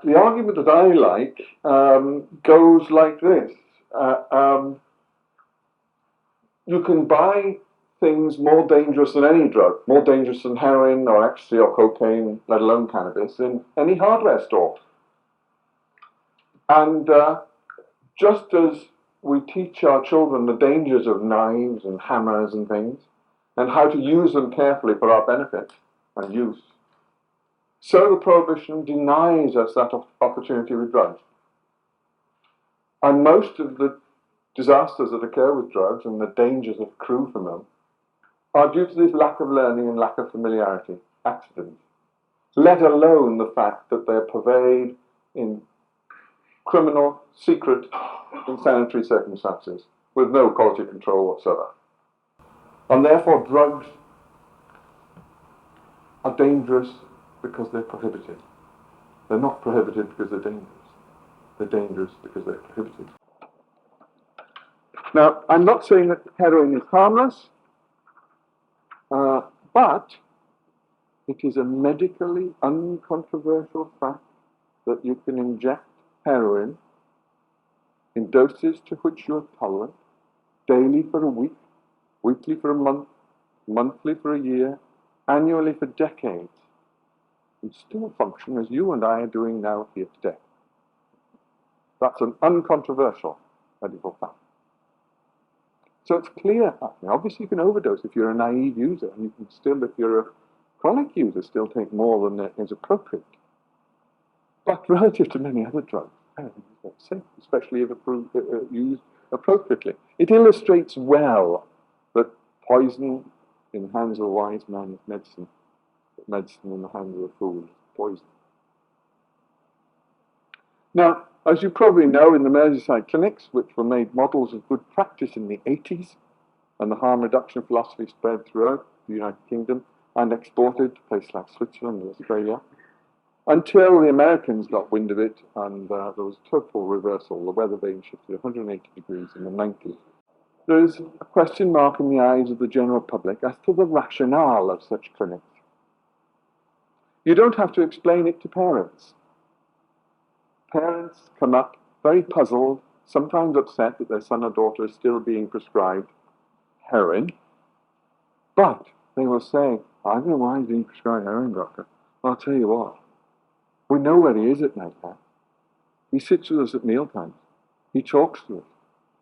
The argument that I like goes like this. You can buy things more dangerous than any drug, more dangerous than heroin or ecstasy or cocaine, let alone cannabis, in any hardware store. And just as we teach our children the dangers of knives and hammers and things, and how to use them carefully for our benefit and use, so the prohibition denies us that opportunity with drugs. And most of the disasters that occur with drugs and the dangers that accrue from them are due to this lack of learning and lack of familiarity, accidents, let alone the fact that they're purveyed in criminal, secret, insanitary circumstances with no quality control whatsoever. And therefore drugs are dangerous because they're prohibited. They're not prohibited because they're dangerous. They're dangerous because they're prohibited. Now, I'm not saying that heroin is harmless, but it is a medically uncontroversial fact that you can inject heroin in doses to which you're tolerant, daily for a week, weekly for a month, monthly for a year, annually for decades, and still function as you and I are doing now here today. That's an uncontroversial medical fact. So it's clear. Obviously you can overdose if you're a naive user, and you can still, if you're a chronic user, still take more than is appropriate. But relative to many other drugs, heroin is very safe, especially if used appropriately. It illustrates well that poison in the hands of a wise man is medicine, but medicine in the hands of a fool is poison. Now, as you probably know, in the Merseyside clinics, which were made models of good practice in the 80s, and the harm reduction philosophy spread throughout the United Kingdom and exported to places like Switzerland and Australia, until the Americans got wind of it, and there was total reversal. The weather vane shifted 180 degrees in the 90s. There is a question mark in the eyes of the general public as to the rationale of such clinics. You don't have to explain it to parents. Parents come up very puzzled, sometimes upset that their son or daughter is still being prescribed heroin, but they will say, I don't know why he's being prescribed heroin, doctor. Well, I'll tell you what, we know where he is at night time. He sits with us at mealtimes. He talks to us.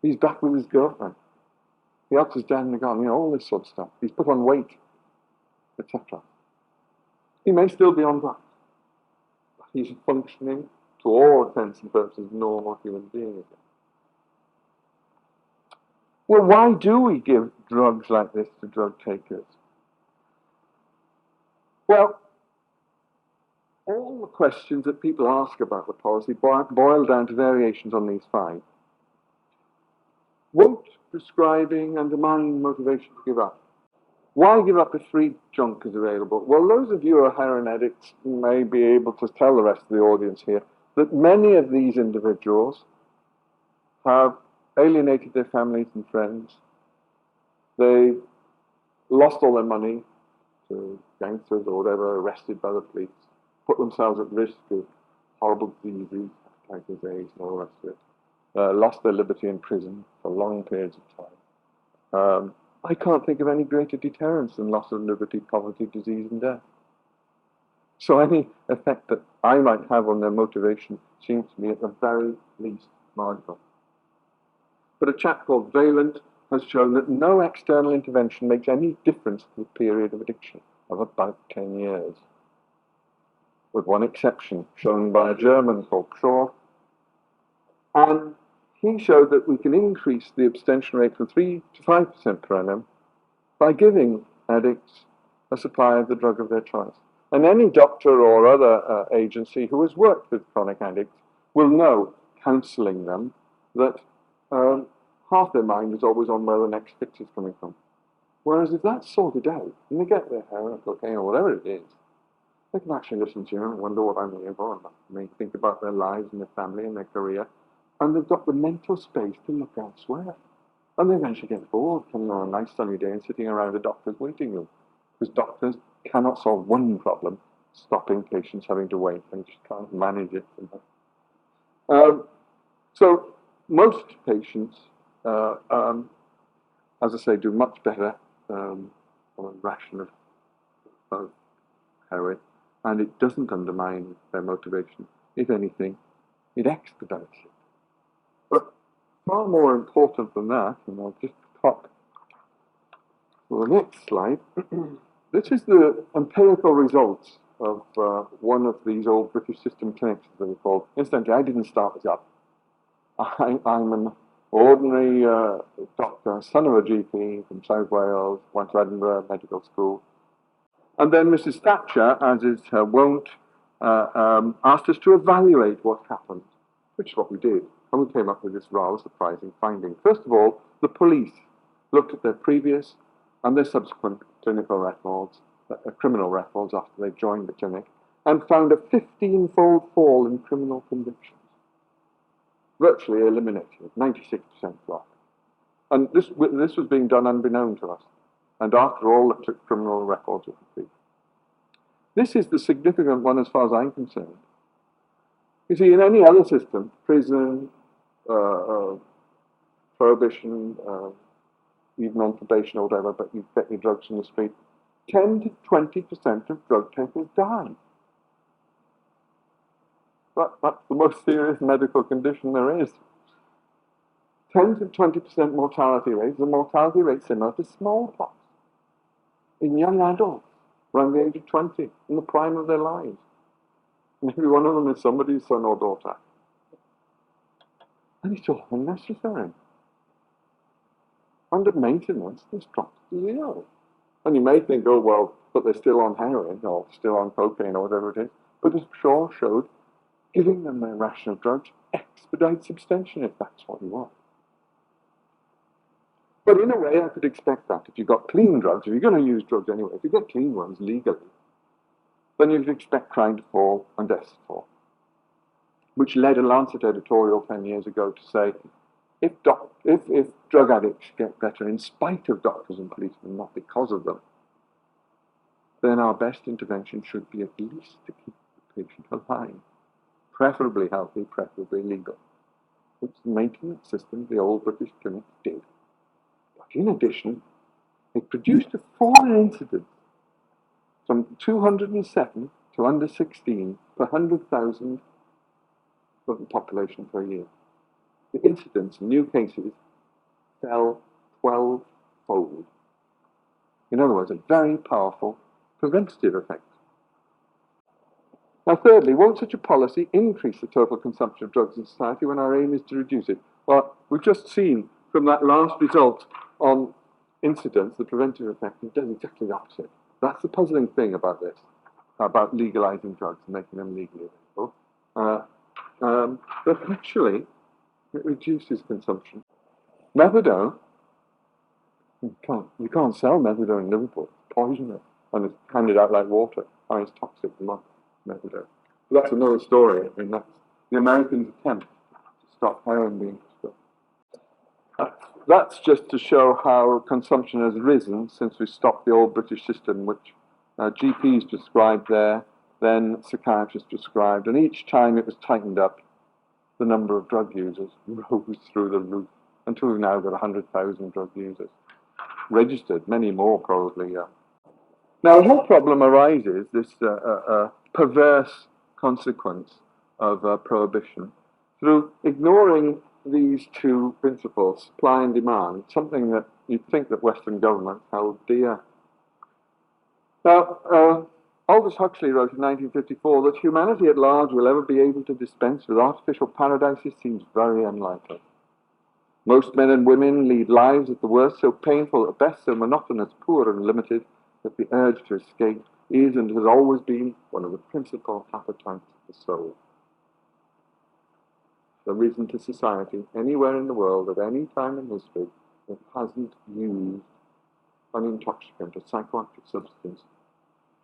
He's back with his girlfriend. He helps us down in the garden, all this sort of stuff. He's put on weight, etc. He may still be on drugs, but he's functioning, to all intents and purposes, normal human being again. Well, why do we give drugs like this to drug takers? Well, all the questions that people ask about the policy boil down to variations on these five. Won't prescribing undermine motivation to give up? Why give up if free junk is available? Well, those of you who are heroin addicts may be able to tell the rest of the audience here that many of these individuals have alienated their families and friends. They lost all their money to gangsters or whatever, arrested by the police, put themselves at risk of horrible diseases, hepatitis A and all the rest of it, lost their liberty in prison for long periods of time. I can't think of any greater deterrence than loss of liberty, poverty, disease, and death. So any effect that I might have on their motivation seems to me at the very least marginal. But a chap called Valent has shown that no external intervention makes any difference to the period of addiction of about 10 years, with one exception shown by a German called Shaw. And he showed that we can increase the abstention rate from 3 to 5% per annum by giving addicts a supply of the drug of their choice. And any doctor or other agency who has worked with chronic addicts will know, counselling them, that half their mind is always on where the next fix is coming from. Whereas if that's sorted out, and they get their heroin or cocaine or whatever it is, they can actually listen to you and wonder what I'm here for. They may think about their lives and their family and their career, and they've got the mental space to look elsewhere. And they eventually get bored coming on a nice sunny day and sitting around a doctor's waiting room, because doctors cannot solve one problem, stopping patients having to wait. They just can't manage it. So most patients, as I say, do much better on a ration of heroin, and it doesn't undermine their motivation. If anything, it expedites it. But far more important than that, and I'll just pop to the next slide. This is the empirical results of one of these old British system clinics, as they were called. Incidentally, I didn't start this up. I'm an ordinary doctor, son of a GP from South Wales, went to Edinburgh Medical School. And then Mrs. Thatcher, as is her wont, asked us to evaluate what happened, which is what we did. And we came up with this rather surprising finding. First of all, the police looked at their previous and their subsequent clinical records, criminal records after they joined the clinic, and found a 15-fold fall in criminal convictions. Virtually eliminated, 96% drop. And this was being done unbeknown to us. And after all, the criminal records were complete. This is the significant one as far as I'm concerned. You see, in any other system, prison, prohibition, even on probation or whatever, but you get your drugs from the street, 10 to 20% of drug takers die. That's the most serious medical condition there is. 10 to 20% mortality rate is a mortality rate similar to smallpox in young adults around the age of 20, in the prime of their lives. And every one of them is somebody's son or daughter. And it's all unnecessary. Under maintenance, this drops to zero. And you may think, oh, well, but they're still on heroin or still on cocaine or whatever it is. But it sure showed giving them their ration of drugs expedites abstention if that's what you want. But in a way, I could expect that. If you've got clean drugs, if you're going to use drugs anyway, if you've got clean ones legally, then you'd expect crime to fall and deaths to fall. Which led a Lancet editorial 10 years ago to say, if drug addicts get better in spite of doctors and policemen, not because of them, then our best intervention should be at least to keep the patient alive. Preferably healthy, preferably legal. Which the maintenance system the old British clinic did. But in addition, it produced a fall in incidence from 207 to under 16 per 100,000 of the population per year. The incidence in new cases fell 12-fold. In other words, a very powerful preventative effect. Now, thirdly, won't such a policy increase the total consumption of drugs in society when our aim is to reduce it? Well, we've just seen from that last result on incidence, the preventive effect, it does exactly the opposite. That's the puzzling thing about this, about legalizing drugs and making them legally available. But actually, it reduces consumption. Methadone, you can't sell methadone in Liverpool. It's poisonous, and it's handed out like water. Highest toxic amount. Methadone. But that's another story. I mean, that's the Americans' attempt to stop heroin being prescribed. That's just to show how consumption has risen since we stopped the old British system, which GPs prescribed there, then psychiatrists prescribed, and each time it was tightened up, the number of drug users rose through the roof until we've now got 100,000 drug users registered, many more probably. Now, the whole problem arises, this perverse consequence of prohibition, through ignoring these two principles, supply and demand, something that you'd think that Western governments held dear. Now, Aldous Huxley wrote in 1954 that humanity at large will ever be able to dispense with artificial paradises seems very unlikely. Most men and women lead lives at the worst so painful, at best so monotonous, poor and limited, that the urge to escape is and has always been one of the principal appetites of the soul. There isn't a society anywhere in the world at any time in history that hasn't used an intoxicant, a psychoactive substance,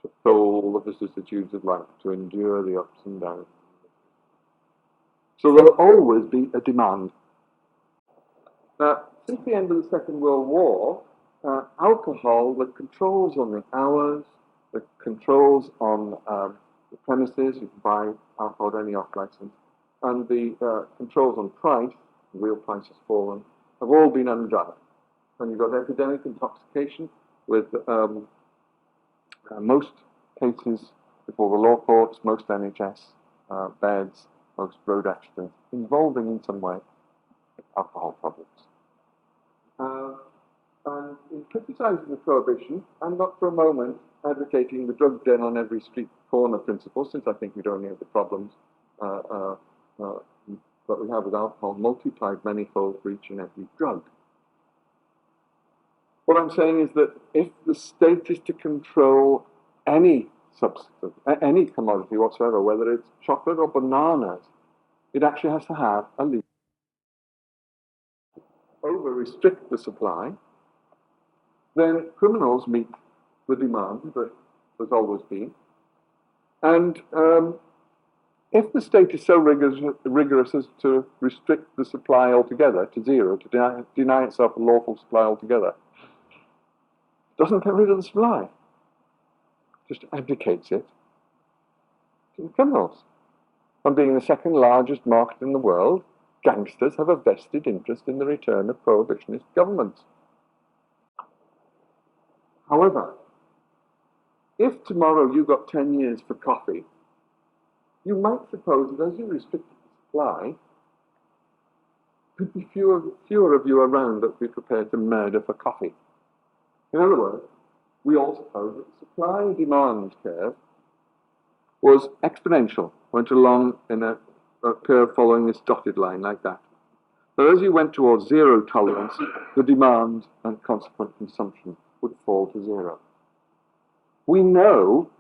to soul the vicissitudes of life, to endure the ups and downs. So there'll always be a demand. Since the end of the Second World War, alcohol that controls on the hours, the controls on the premises, you can buy alcohol at any off-license, and the controls on price, real price has fallen, have all been undone. And you've got epidemic intoxication with most cases before the law courts, most NHS beds, most road accidents involving in some way alcohol problems. And in criticizing the prohibition, I'm not for a moment advocating the drug den on every street corner principle, since I think we'd only have the problems that we have with alcohol multiplied manyfold for each and every drug. What I'm saying is that if the state is to control any substance, any commodity whatsoever, whether it's chocolate or bananas, it actually has to have a legal. Over-restrict the supply, then criminals meet the demand that there's always been. And if the state is so rigorous as to restrict the supply altogether to zero, to deny itself a lawful supply altogether, doesn't get rid of the supply, just abdicates it to the criminals. And being the second largest market in the world, gangsters have a vested interest in the return of prohibitionist governments. However, if tomorrow you got 10 years for coffee, you might suppose that as you restrict the supply, there'd be fewer of you around that would be prepared to murder for coffee. In other words, we all suppose that the supply and demand curve was exponential, went along in a curve following this dotted line like that. But as you went towards zero tolerance, the demand and consequent consumption would fall to zero. We know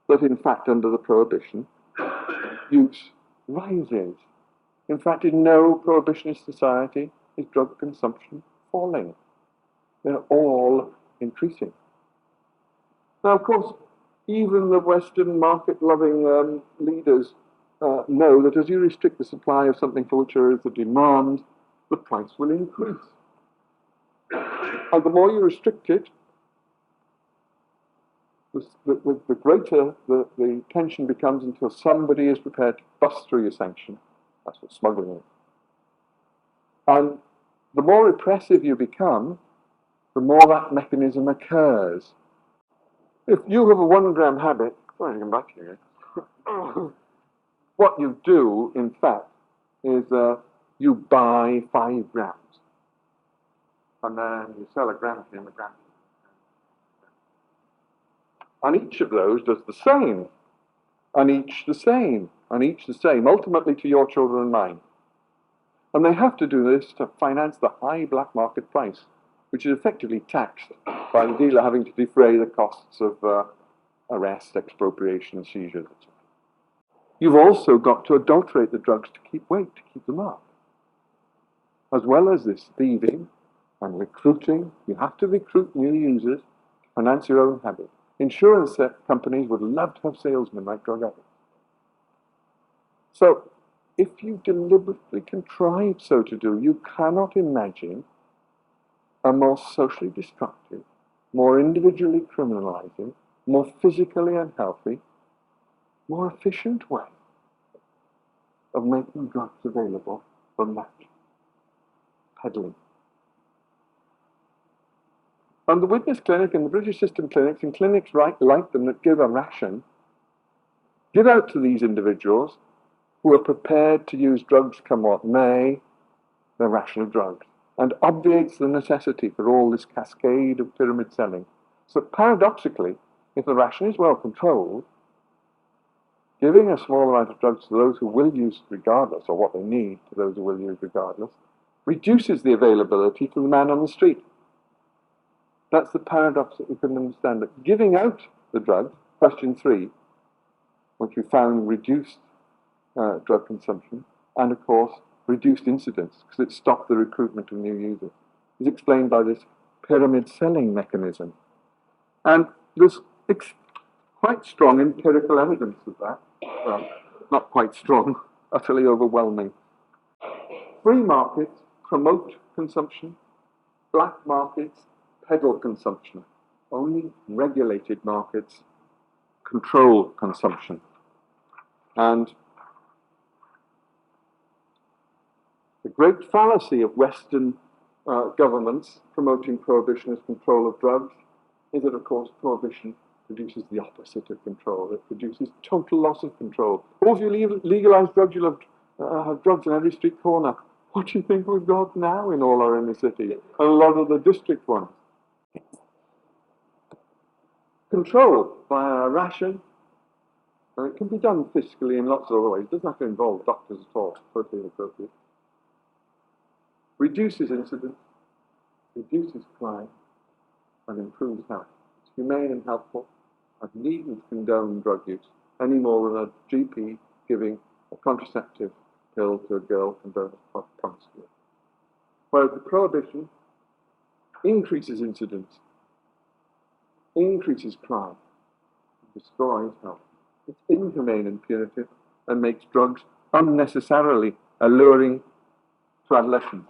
that in fact under the prohibition, use rises. In fact, in no prohibitionist society is drug consumption falling. They're all increasing. Now, of course, even the Western market-loving leaders know that as you restrict the supply of something for which there is a demand, the price will increase. And the more you restrict it, the greater the tension becomes until somebody is prepared to bust through your sanction. That's what smuggling is. And the more repressive you become, the more that mechanism occurs. If you have a 1 gram habit, sorry to come back here, what you do, in fact, is you buy 5 grams. And then you sell a gram to him, a gram to him. And each of those does the same. And each the same. And each the same, ultimately to your children and mine. And they have to do this to finance the high black market price, which is effectively taxed by the dealer having to defray the costs of arrest, expropriation, seizures, etc. You've also got to adulterate the drugs to keep weight, to keep them up. As well as this thieving and recruiting, you have to recruit new users to finance your own habit. Insurance companies would love to have salesmen like drug addicts. So, if you deliberately contrive so to do, you cannot imagine a more socially destructive, more individually criminalizing, more physically unhealthy, more efficient way of making drugs available than that. Peddling. And the Witness Clinic and the British System clinics and clinics like them that give a ration, give out to these individuals who are prepared to use drugs come what may, the ration of drugs, and obviates the necessity for all this cascade of pyramid selling. So paradoxically, if the ration is well controlled, giving a small amount of drugs to those who will use regardless, or what they need to those who will use regardless, reduces the availability to the man on the street. That's the paradox that we couldn't understand. That giving out the drug, question 3, which we found reduced drug consumption, and of course reduced incidence, because it stopped the recruitment of new users, is explained by this pyramid selling mechanism. And there's quite strong empirical evidence of that. Well, not quite strong, utterly overwhelming. Free markets promote consumption, black markets peddle consumption. Only regulated markets control consumption. And the great fallacy of Western governments promoting prohibition as control of drugs is that, of course, prohibition produces the opposite of control. It produces total loss of control. Or if you legalize drugs, you'll have drugs in every street corner. What do you think we've got now in all our inner city and a lot of the district ones? Control via a ration, and it can be done fiscally in lots of other ways. It doesn't have to involve doctors at all. Totally inappropriate. Reduces incidence, reduces crime, and improves health. It's humane and helpful. I needn't condone drug use any more than a GP giving a contraceptive pill to a girl condones promiscuity. Whereas the prohibition increases incidence, increases crime, destroys health. It's inhumane and punitive and makes drugs unnecessarily alluring to adolescents.